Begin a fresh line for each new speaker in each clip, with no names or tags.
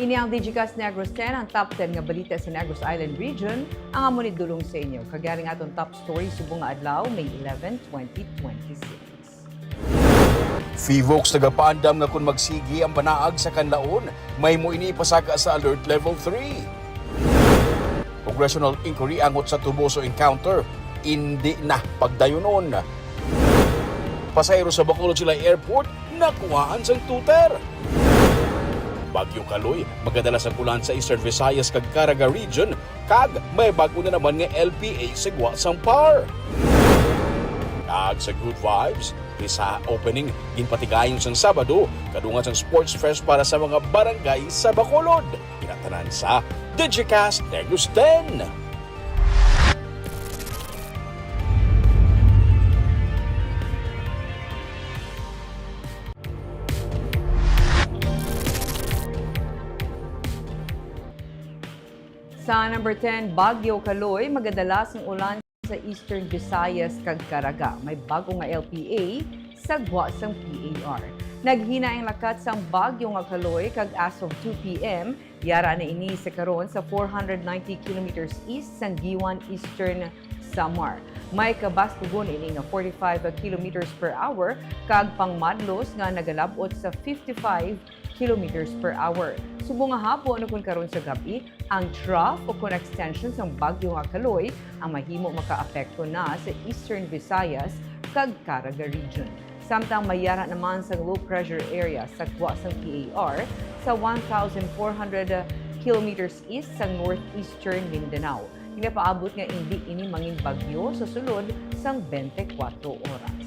Ini ang Digicast Negros X, ang top 10 nga balita sa Negros Island region, ang amunid dulong sa inyo. Kagaring atong top story subong nga adlaw, May 11, 2026.
Fivox nagapaandam nga kung magsigi ang banaag sa kanlaon, may mo inipasaka sa Alert Level 3. Congressional inquiry angot sa Tuboso encounter, hindi na pagdayunon. Pasayro sa Bacolod Sila Airport, nakuhaan sang tuter. Bagyo Kaloy, magadala sa kulan sa Eastern Visayas kag Caraga region, kag may bago na naman nga LPA sa Guasang Par. Kag sa Good Vibes, isa opening ginpatigayon sang Sabado, kadungan sang Sports Fest para sa mga barangay sa Bacolod. Kinatanan sa Digicast Negros X.
Sa number 10, Bagyo Kaloy, magadalas ng ulan sa Eastern Visayas kag Caraga. May bago nga LPA sa Guasang PAR. Naghina ang lakat sang Bagyo nga Kaloy kag as of 2 p.m. Yara na ini sa karon sa 490 kilometers east sang Giwan Eastern Samar. May kabastugon ini nga 45 kilometers per hour kag pangmadlos nga nagalabot sa 55 kilometers per hour. Subong nga hapon kung karon sa gabi, ang trough o kung extension ng Bagyo nga Kaloy ang mahimo makaapekto na sa Eastern Visayas kag Caraga region. Samtang mayara naman sa low pressure area sa Guasang PAR sa 1,400 kilometers east sa northeastern Mindanao. Pinapaabot nga hindi ini mangin bagyo sa sulod sang 24 oras.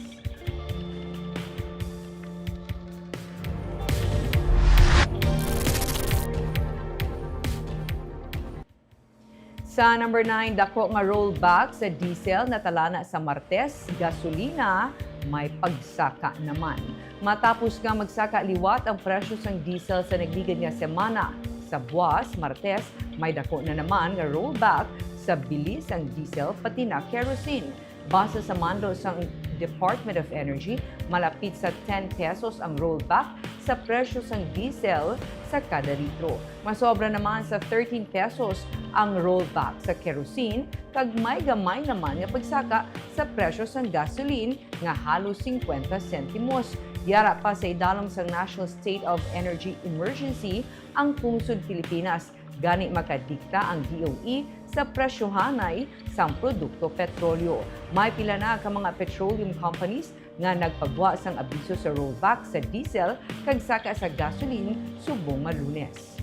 Sa number 9, dako nga rollback sa diesel na talana sa Martes, gasolina may pagsaka naman. Matapos nga magsaka liwat ang presyo sang diesel sa nagligid nga semana, sa buwas, Martes, may dako na naman nga rollback sa bilis ang diesel pati na kerosene. Base sa mando sang Department of Energy, malapit sa 10 pesos ang rollback sa presyo sang diesel sa kada litro. Masobra naman sa 13 pesos ang rollback sa kerosene kag may gamay naman nga pagsaka sa presyo sang gasoline nga halos 50 sentimos. Yara pa sa idalom sang National State of Energy Emergency ang Pungsod Pilipinas. Gani makadikta ang DOE sa presyohanay sang produkto petrolyo. May pila na ka mga petroleum companies nga nagpagwa sang abiso sa rollback sa diesel kag saka sa gasoline subong nga Lunes.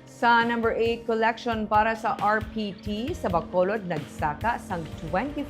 Sa number 8, collection para sa RPT sa Bacolod nagsaka sang 25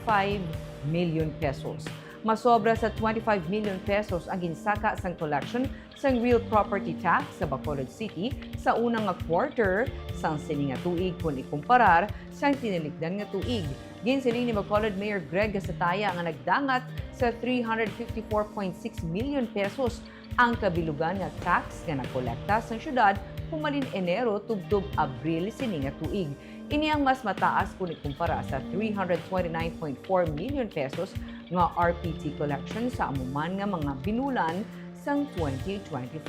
million pesos. Masobra sa 25 million pesos ang ginsaka sang collection sang real property tax sa Bacolod City sa unang nga quarter sang sini nga tuig kung ikumparar sang tinilikdan nga tuig. Ginsiling ni Bacolod Mayor Greg Gasataya nga nagdangat sa 354.6 million pesos ang kabilugan nga tax nga nakolekta sa syudad humalin Enero tubtob Abril sini nga tuig. Ini ang mas mataas kung ikumpara sa 329.4 million pesos nga RPT collection sa amuman nga mga binulan sang 2025.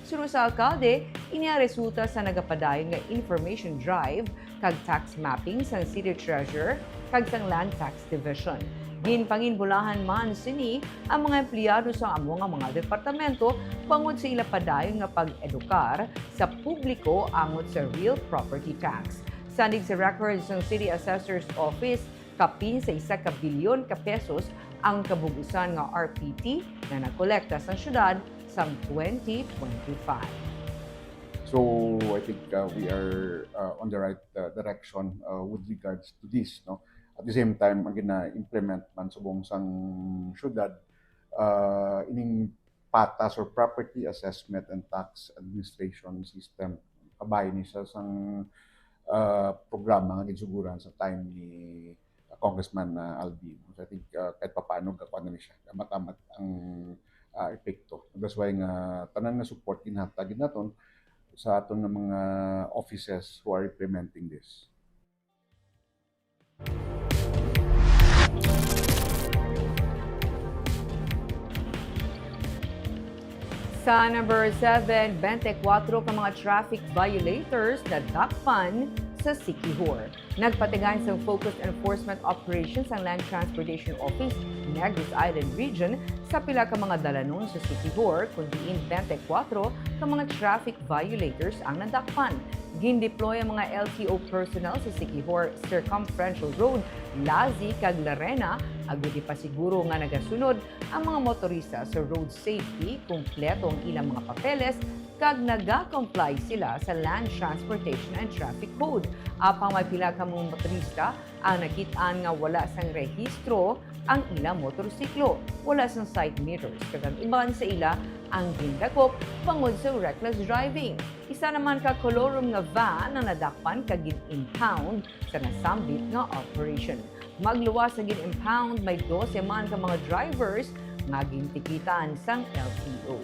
Sunod sa alkalde, ini ang resulta sa nagapadayon nga information drive kag tax mapping sang City Treasurer kag sang Land Tax Division. Ginpanginbulahan man sini ang mga empleyado sa amo nga mga departamento pangod sa ila padayon nga pag-edukar sa publiko angot sa real property tax. Sandig sa records ng City Assessor's Office, kapin sa 1 bilyon ka pesos ang kabugusan nga RPT na nakolekta sa syudad sa 2025.
So I think we are on the right direction with regards to this, no? At the same time, ang gina-implement man subong sang syudad ining patas or property assessment and tax administration system. Kabay ni sa sang programa nga ginsuguran sa time ni Congressman Alvin. So I think kahit papaano gakuan na siya, matamat ang epekto. That's why nga tanan nga support kinhatag naton sa aton nga mga offices who are implementing this.
Sa number 7, 24 ka mga traffic violators na dakpan sa Siquijor. Nagpatigan sa Focused Enforcement Operations ang Land Transportation Office, Negros Island Region, sa pila ka mga dalanon sa Siquijor, kundiin 24 ka mga traffic violators ang nadakpan. Gindeploy ang mga LTO personnel sa Siquijor Circumferential Road, Lazi, kag Larena, agudi pa siguro nga nagasunod ang mga motorista sa road safety, kumpleto ang ilang mga papeles, kag naga-comply sila sa Land Transportation and Traffic Code. Apang may pila ka mga motorista ang nakitaan nga wala sang rehistro ang ilang motorsiklo, wala sang side mirrors, kag ang iban sa ila ang gindakop bangod sa reckless driving. Isa naman ka kolorum nga van na nadakpan kag gin-impound sa nasambit nga operation. Magluwas sa gin-impound may 12 man ka mga drivers nga gintikitan sang LTO.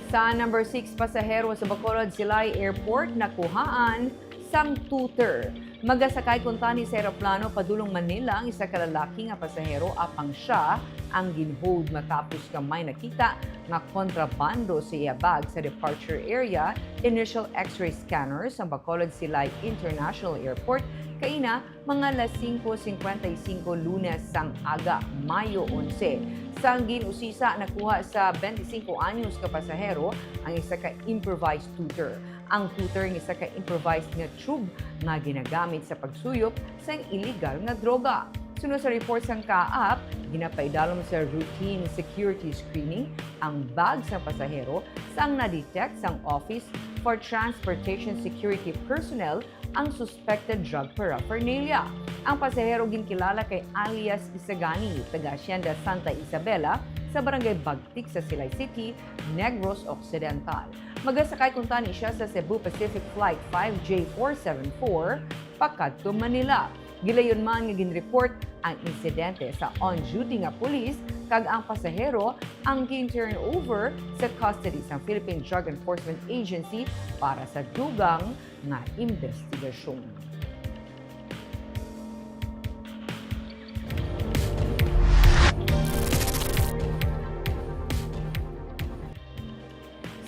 Sa number 6 pasahero sa Bacolod Silay Airport nakuhaan sang tutor. Magasakay kuntani sa eroplano padulong Manila ang isa ka lalaki nga pasahero apang siya ang ginhold matapos kamay nakita nga kontrabando sa iya bag sa departure area. Initial X-ray scanner sa Bacolod Silay International Airport kaina mga alas 5:55 Lunes sang aga, Mayo 11. Sang ginusisa nakuha sa 25 anyos ka pasahero ang isa ka improvised tutor. Ang tutor ng isa ka improvised nga tube nga ginagamit sa pagsuyop sa illegal nga droga. Sunod sa report sang kaap, ginapaidalom sa routine security screening ang bag sa pasahero sang na-detect sang Office for Transportation Security Personnel ang suspected drug paraphernalia. Ang pasahero ginkilala kay alias Isagani, taga Hacienda Santa Isabela, sa barangay Bagtik sa Silay City, Negros Occidental. Magasakay kuntani siya sa Cebu Pacific Flight 5J474 pakadto Manila. Gilayon man nga ginreport ang insidente sa on-duty nga pulis kag ang pasahero ang gin-turn over sa custody sa Philippine Drug Enforcement Agency para sa dugang nga investigasyon.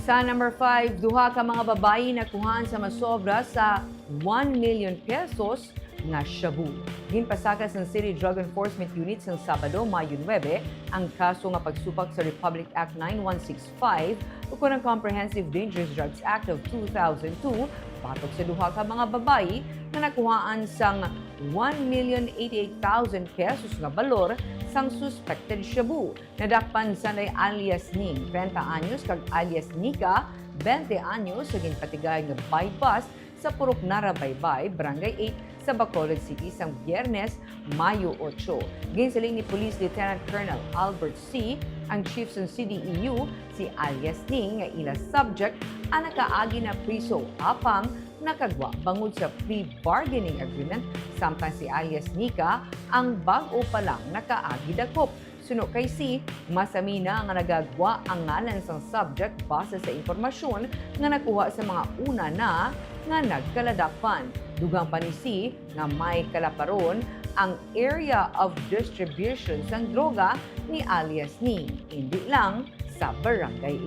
Sa number 5, duha ka mga babayi nakuhaan sa masobra sa 1 million pesos nga shabu. Ginpasakas ng City Drug Enforcement Unit sa Sabado, Mayo 9, ang kaso nga pagsupak sa Republic Act 9165 ukon ang Comprehensive Dangerous Drugs Act of 2002 patok sa duha ka mga babayi na nakuhaan sang 1,088,000 pesos nga balor sang suspected shabu. Nadakpan sanay alias Ning, 30 anyos, kag alias Nika, 20 anyos, sa ginpatigay nga bypass sa Purok Narabaybay, Barangay 8, sa Bacolod City sang Biyernes, Mayo 8. Ginsiling ni Police Lieutenant Colonel Albert C., ang chief ng CDEU, si alias Ning, nga ila subject ang nakaagi na priso apang nakagwa bangod sa pre-bargaining agreement, samtang si alias Nika ang bag-o pa lang nakaagi dakop. Suno kay C, masami na nga nagagwa ang ngalan sang subject base sa impormasyon nga nakuha sa mga una na nga nagkaladapan. Dugang pa ni C nga may kalaparon ang area of distribution sang droga ni alias Ning, hindi lang sa Barangay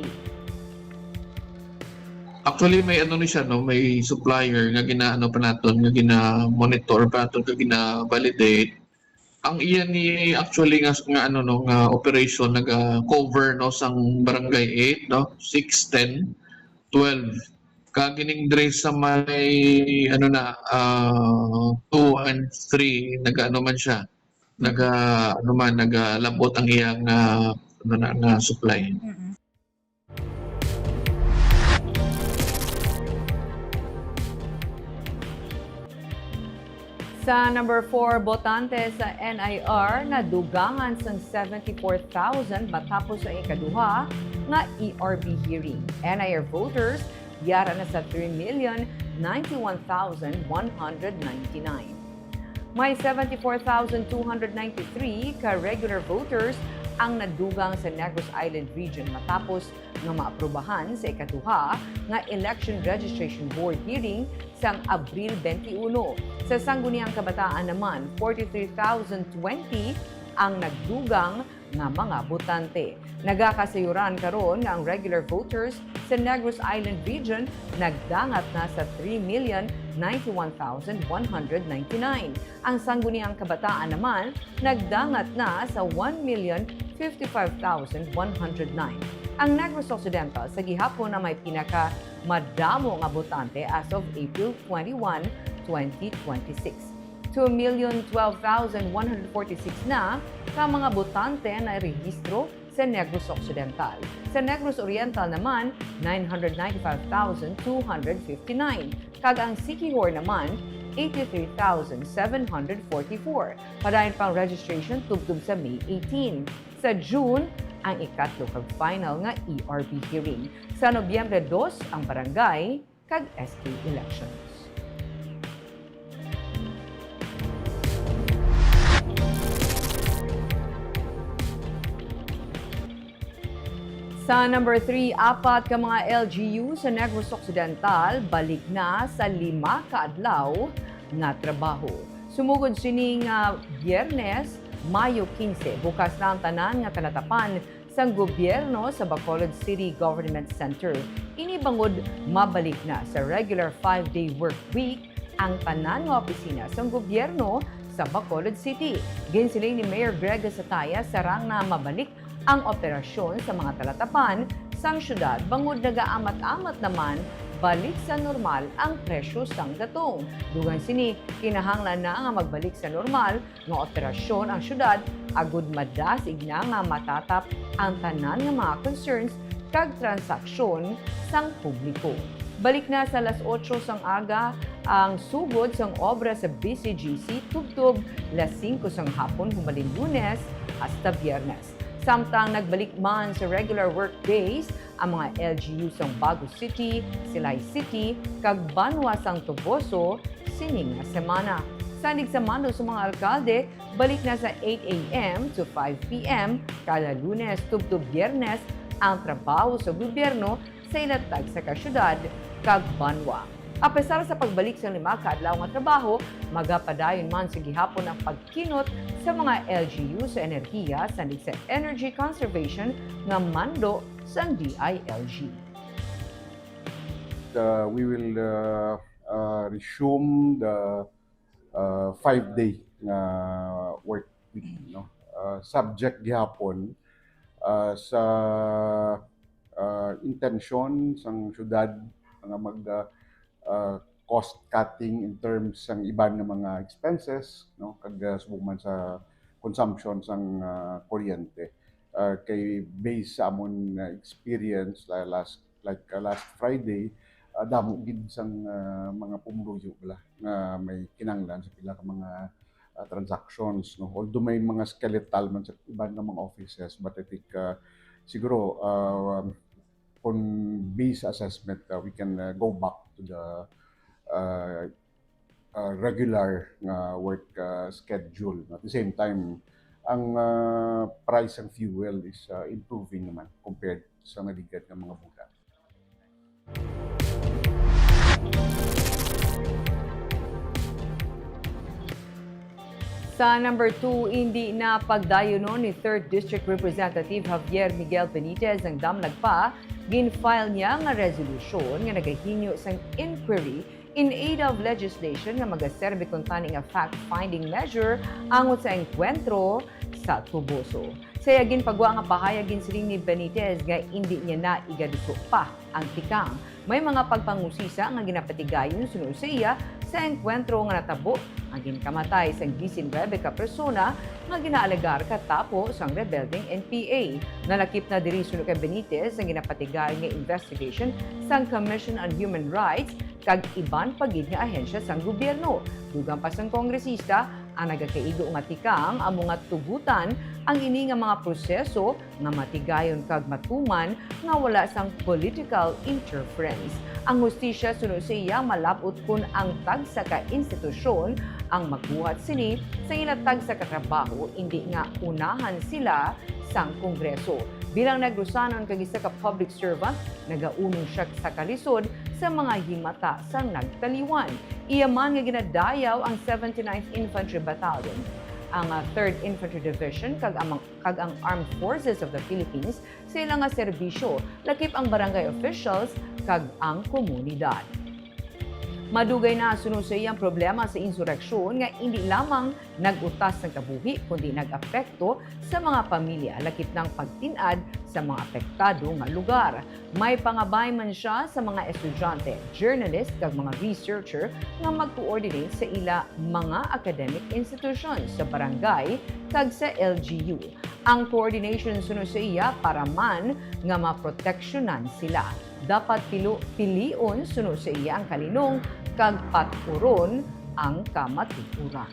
8.
Actually may ano ni siya no, may supplier nga ginaano pa naton, nga gina-monitor pa naton, nga gina-validate. Ang iyan ni actually nga ano no, nga operation naga-cover no sang Barangay 8 no, 6, 10, 12. Kagining dre sa may ano na 2 and 3 naga ano man siya. Nagalabot ang iyang ano na nga supply.
Sa number 4, botante sa NIR na dugangan sang 74,000 matapos ang ikaduha nga ERB hearing. NIR voters yara na sa 3,091,199. May 74,293 ka regular voters ang nadugang sa Negros Island region matapos nga maaprubahan sa ikaduha nga Election Registration Board hearing sang Abril 21. Sa sangguniang kabataan naman, 43,020 ang nagdugang nga mga botante. Nagakasayuran karon nga ang regular voters sa Negros Island region nagdangat na sa 3,091,199. Ang sangguniang kabataan naman nagdangat na sa 1,055,109. Ang Negros Occidental sa gihapon na may pinaka madamo nga botante as of April 21, 2026. 2,012,146 na ka mga botante na rehistro sa Negros Occidental. Sa Negros Oriental naman, 995,259. Kag ang Siquijor naman, 83,744. Padayon pang registration tubtub sa May 18. Sa June, ang ikatlo kag final nga ERB hearing. Sa Nobyembre 2, ang barangay kag SK elections. Sa number 3, apat ka mga LGU sa Negros Occidental balik na sa 5 ka adlaw nga trabaho. Sumugod sining Biyernes, Mayo 15, bukas na ang tanan nga kalatapan sang gobyerno sa Bacolod City Government Center. Inibangod mabalik na sa regular 5-day work week ang tanan nga opisina sang gobyerno sa Bacolod City. Ginsiling ni Mayor Greg Sataya sarang na mabalik ang operasyon sa mga talatapan sang syudad bangod nagaamat-amat naman balik sa normal ang presyo sang gatong. Dugang sini, kinahanglan na nga magbalik sa normal nga operasyon ang syudad agud madasig na nga matatap ang tanan nga mga concerns kag transaksyon sang publiko. Balik na sa alas 8 sang aga ang sugod sang obra sa BCGC tubtob las 5 sang hapon humalin Lunes hasta Biyernes. Samtang nagbalik man sa regular work days ang mga LGU sang Bago City, Silay City, kag Banwa sang Toboso sining nga semana. Sanig sa mando sa mga alkalde, balik na sa 8 a.m. to 5 p.m. kada Lunes tubtob Biyernes ang trabaho sa gobyerno sa ilatag sa kasyudad kag Banwa. Apesar sa pagbalik sa 5 ka adlaw nga trabaho, magapadayon man sa gihapon ang pagkinot sa mga LGU sa enerhiya sanig sa energy conservation nga mando sang DILG.
We will resume the 5-day work week, no? Subject gihapon sa intention sang syudad nga mag cost cutting in terms sang iban ng mga expenses, no, kag subong man sa consumption sang kuryente. Kay based sa amon experience last Friday, damo gid sang mga pumuluyo bala nga may kinanglan sa pila ka mga transactions, no. Although may mga skeletal man sa iban ng mga offices, but I think siguro on base assessment, we can go back to the regular work schedule. At the same time, ang price ng fuel is improving naman compared sa naligad ng mga bulan.
Sa number 2, hindi na pagdayonon ni 3rd District Representative Javier Miguel Benitez ang damlag pa, gin-file niya nga resolution nga nagahinyo sang inquiry in aid of legislation nga magaserbe kung tani nga fact-finding measure angot sa engkwentro sa Tuboso. Sa yagin pagwa nga pahayagin siling ni Benitez nga hindi niya na igaduso pa ang tikang. May mga pagpangusisa nga ginapatigayon sunod sa iya sa engkwentro nga natabo ang ginkamatay sa gisin Rebecca persona nga ginaalagar katapos ang rebelding NPA. Nalakip na diri sunod kay Benitez ang ginapatigayon nga investigation sa Commission on Human Rights kag iban pagid nga ahensya sang gobyerno. Dugang pa sang kongresista ang nagakaigo nga tikang ang mga tugutan ang ini nga mga proseso nga matigayon kag matuman nga wala sang political interference. Ang hustisya sunod sa iya malabot kun ang tagsa ka institusyon ang magbuhat sini sa ilatag sa katrabaho, hindi nga unahan sila sang Kongreso. Bilang Negrosanon kag isa ka public servant, nagaunong siya sa kalisod sa mga himata sang nagtaliwan. Iyaman nga ginadayaw ang 79th Infantry Battalion, ang 3rd Infantry Division kag ang Armed Forces of the Philippines sa ilang nga serbisyo, lakip ang barangay officials kag ang komunidad. Madugay na sunod sa iyang problema sa insureksyon nga hindi lamang nag-utas ng kabuhi kundi nag-apekto sa mga pamilya lakip ng pagtinad sa mga apektado nga lugar. May pangabay man siya sa mga estudyante, journalist kag mga researcher nga mag-coordinate sa ila mga academic institutions sa barangay kag sa LGU. Ang coordination sunod sa iya para man nga maproteksyonan sila. Dapat pilion sunod sa iya ang kalinong kag paturon ang kamatuturan.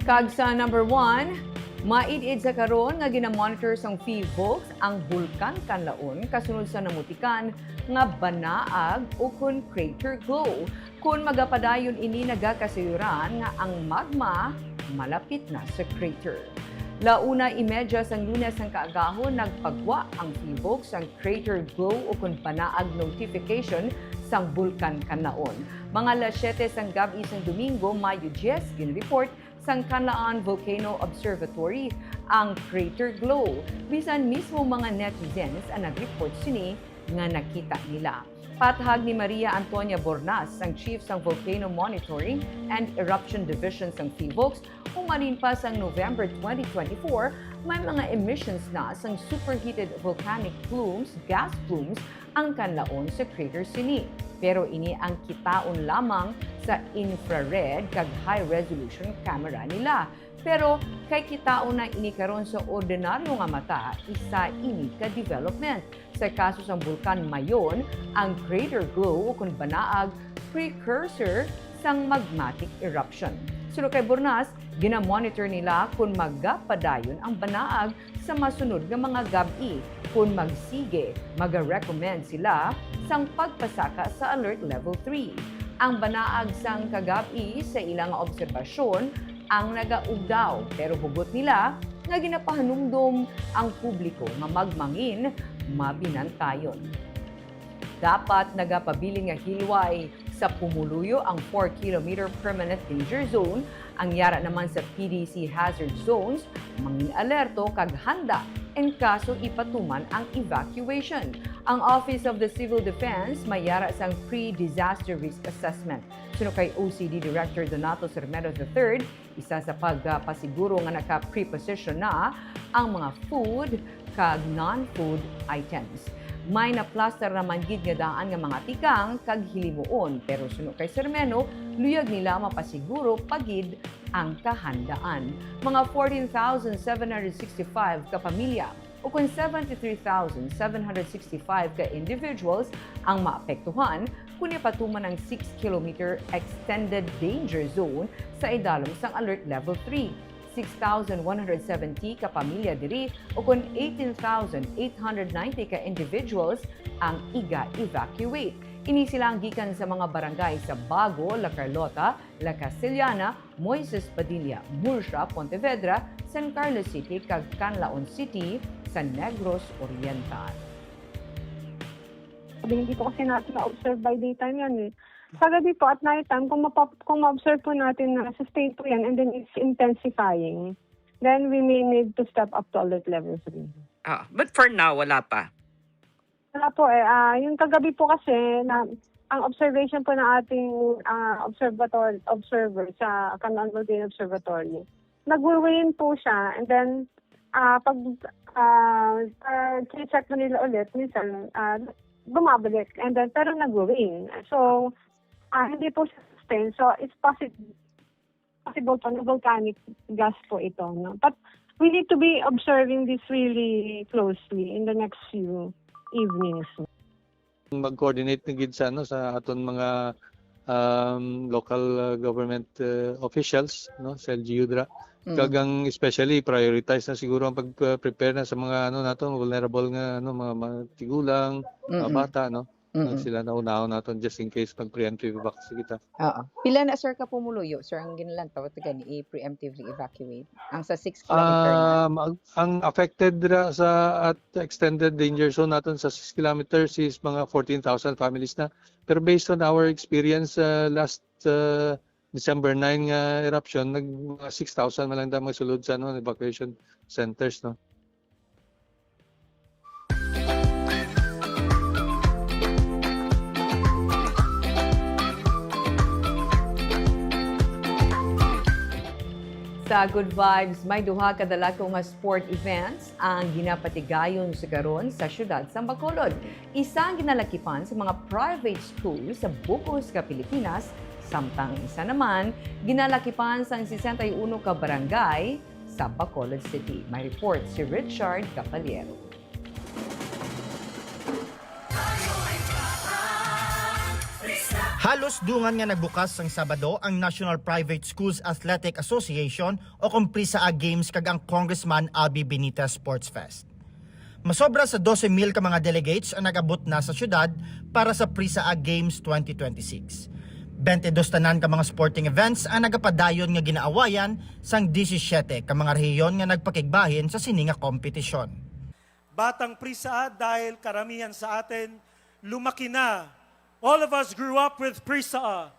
Kag sa number 1, maid-id sa karon nga ginamonitor sang Volcanic ang bulkan kanlaon kasunod sa namutikan nga banaag o kun crater glow. Kung magapadayon ini nagakasayuran nga ang magma malapit na sa crater. Launa imedya sang Lunes ng kaagahon nagpagwa ang Volcanic sang crater glow o kun banaag notification sang bulkan kanlaon. Mga alas 7 sang gabi sang Domingo, Mayo 10, ginreport sang Canlaan Volcano Observatory ang crater glow. Bisan mismo mga netizens ang nag-report sini nga nakita nila. Pathag ni Maria Antonia Bornas, ang Chief sang Volcano Monitoring and Eruption Division sang Volcanic, umanin pa sang November 2024, may mga emissions na sang superheated volcanic plumes, gas plumes, ang kanlaon sa crater sini. Pero ini ang kitaon lamang sa infrared kag high-resolution camera nila. Pero kay kitaon na ini karon sa ordinaryo nga mata, isa ini ka development. Sa kaso sang bulkan mayon, ang crater glow o kun banaag precursor sang magmatic eruption. Sunod kay Bornas, ginamonitor nila kung magapadayon ang banaag sa masunod nga mga gabi. Kung magsige, mag-recommend sila sang pagpasaka sa Alert Level 3. Ang banaag sang kagabi sa ilang obserbasyon ang nagaugdaw, pero hugot nila nga ginapahanumdom ang publiko nga magmangin mabinantayon. Dapat nagapabiling nga hilway sa pumuluyo ang 4-kilometer permanent danger zone. Ang yara naman sa PDC hazard zones, mangin alerto kag handa in kaso ipatuman ang evacuation. Ang Office of the Civil Defense may yara sang pre-disaster risk assessment. Sunod kay OCD Director Donato Sermero III, isa sa pagpasiguro nga naka-preposition na ang mga food kag non-food items. May naplaster naman gid nga daan nga mga tikang kag hilimuon, pero sunod kay Sermeno, luyag nila mapasiguro pagid ang kahandaan. Mga 14,765 ka pamilya o kung 73,765 ka individuals ang maapektuhan kung ipatuman ang 6-kilometer extended danger zone sa idalom sang Alert Level 3. 6,170 ka pamilya diri o kung 18,890 ka individuals ang iga-evacuate. Ini sila ang gikan sa mga barangay sa Bago, La Carlota, La Castellana, Moises Padilla, Murcia, Pontevedra, San Carlos City, kag Canlaon City sa Negros Oriental.
Hindi po kasi natin na-observe by daytime yan eh. Sa gabi po at night time, kung ma-observe po natin na sustain po yan and then it's intensifying, then we may need to step up to alert level 3.
But for now, wala pa.
Wala po eh. Yung kagabi po kasi, ang observation po ng ating observer sa Canlaan Volcano Observatory, nag-wane po siya and then pag check mo nila ulit, minsan bumabalik and then pero nag-wane. So, hindi po siya sustain. So, it's possible po na volcanic gas po ito. No? But we need to be observing this really closely in the next few evenings.
Mag-coordinate na gid sa sa aton mga local government officials sa LGU kagang especially prioritize na siguro ang pag-prepare na sa mga nato vulnerable nga mga tigulang, mga bata Sila naunahon naton just in case mag-preemptive vaccine kita.
Oo. Pila na sir ka pumuluyo? Sir, ang ginalang tawag gani i-preemptively evacuate. Ang sa 6 kilometer na.
Ang affected dira sa at extended danger zone naton sa 6 kilometers is mga 14,000 families na. Pero based on our experience last December 9 nga eruption, mga 6,000 man lang damang sulod sa evacuation centers, no.
Sa Good Vibes, may duha ka dalako nga sport events ang ginapatigayon sa karon sa syudad sa Bacolod. Isa ang ginalakipan sa mga private schools sa bukos ka Pilipinas, samtang isa naman ginalakipan sa 61 ka barangay sa Bacolod City. May report si Richard Capaliero.
Halos dungan nga nagbukas sang Sabado ang National Private Schools Athletic Association o kung PRISA Games kag ang Congressman Albi Benitez Sports Fest. Masobra sa 12,000 ka mga delegates ang nagabot na sa syudad para sa PRISA Games 2026. 22 tanan ka mga sporting events ang nagapadayon nga ginaawayan sang 17 ka mga rehiyon nga nagpakigbahin sa sininga kompetisyon.
Batang PRISA dahil karamihan sa atin lumaki na. All of us grew up with PRISA.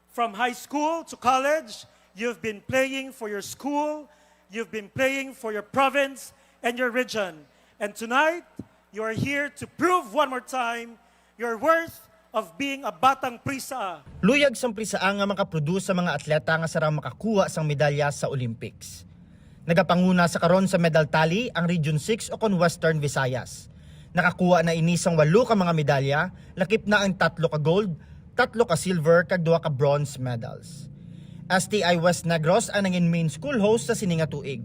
From high school to college, you've been playing for your school, you've been playing for your province and your region. And tonight, you are here to prove one more time your worth of being a batang PRISA.
Luyag sang PRISA nga makaproduce sa mga atleta nga sarang makakuha sang medalya sa Olympics. Nagapanguna sa karon sa medal tally ang Region 6 o kon Western Visayas. Nakakuha na inisang 8 ka mga medalya, lakip na ang 3 ka gold, 3 ka silver, kag 2 ka bronze medals. STI West Negros ang nangin main school host sa sininga tuig.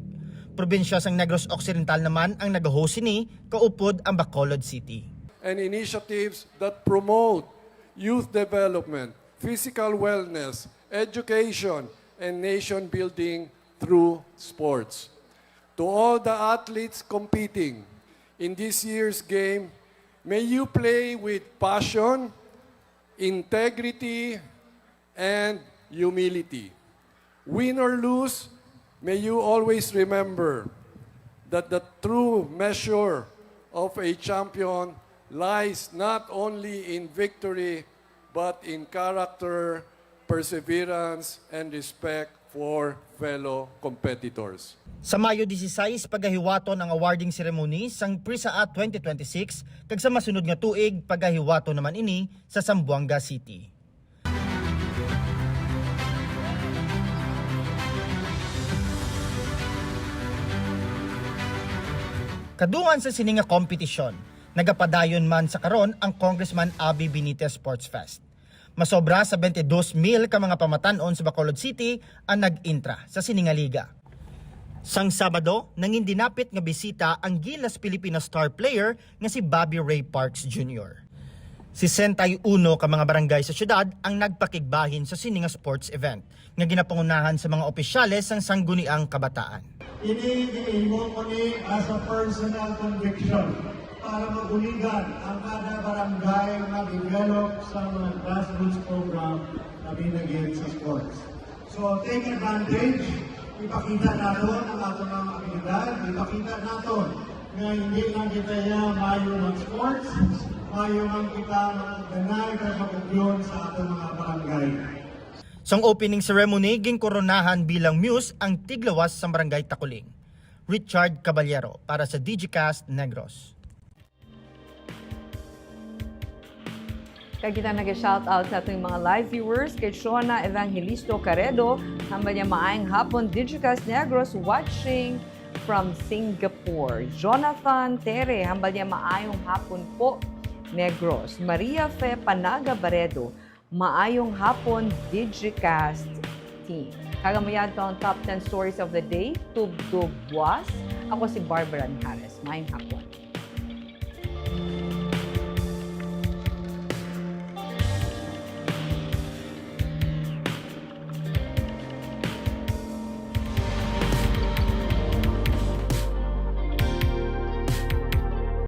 Probinsya sang Negros Occidental naman ang nag-host sini, kaupod ang Bacolod City.
And initiatives that promote youth development, physical wellness, education, and nation building through sports. To all the athletes competing in this year's game, may you play with passion, integrity, and humility. Win or lose, may you always remember that the true measure of a champion lies not only in victory, but in character, perseverance, and respect for fellow competitors.
Sa Mayo 16, pagahiwaton ang awarding ceremony sang PRISA 2026 kag sa masunod nga tuig pagahiwaton naman ini sa Zamboanga City. Kadungan sa sininga kompetisyon, nagapadayon man sa karon ang Congressman Albi Benitez Sports Fest. Masobra sa 22,000 ka mga pamatanon sa Bacolod City ang nag-intra sa sininga liga. Sang Sabado, nangin dinapit nga bisita ang Gilas Pilipinas star player nga si Bobby Ray Parks Jr. 61 ka mga barangay sa syudad ang nagpakigbahin sa sininga sports event nga ginapangunahan sa mga opisyales sang sangguniang kabataan.
Iniiimo ko ni as a personal conviction para maguligan ang kada barangay mag-develop sa mga grassroots program na binagyan sa sports. So take advantage, ipakita natin ang ating mga abilidad, ipakita natin na hindi lang kita mayo ng sports, mayo lang kita ng ganay na pagkagyon sa ating mga barangay.
Sang opening ceremony, gingkoronahan bilang muse ang tiglawas sa barangay Takuling. Richard Caballero para sa Digicast Negros.
Kaya kita nag-shoutout sa ating mga live viewers kay Shona Evangelisto Caredo, hamba niya maayong hapon Digicast Negros watching from Singapore. Jonathan Tere, hamba niya maayong hapon po Negros. Maria Fe Panaga Baredo, maayong hapon Digicast team. Kagamayad to ang top 10 stories of the day, Tubdub Was. Ako si Barbara Harris. Maayong hapon.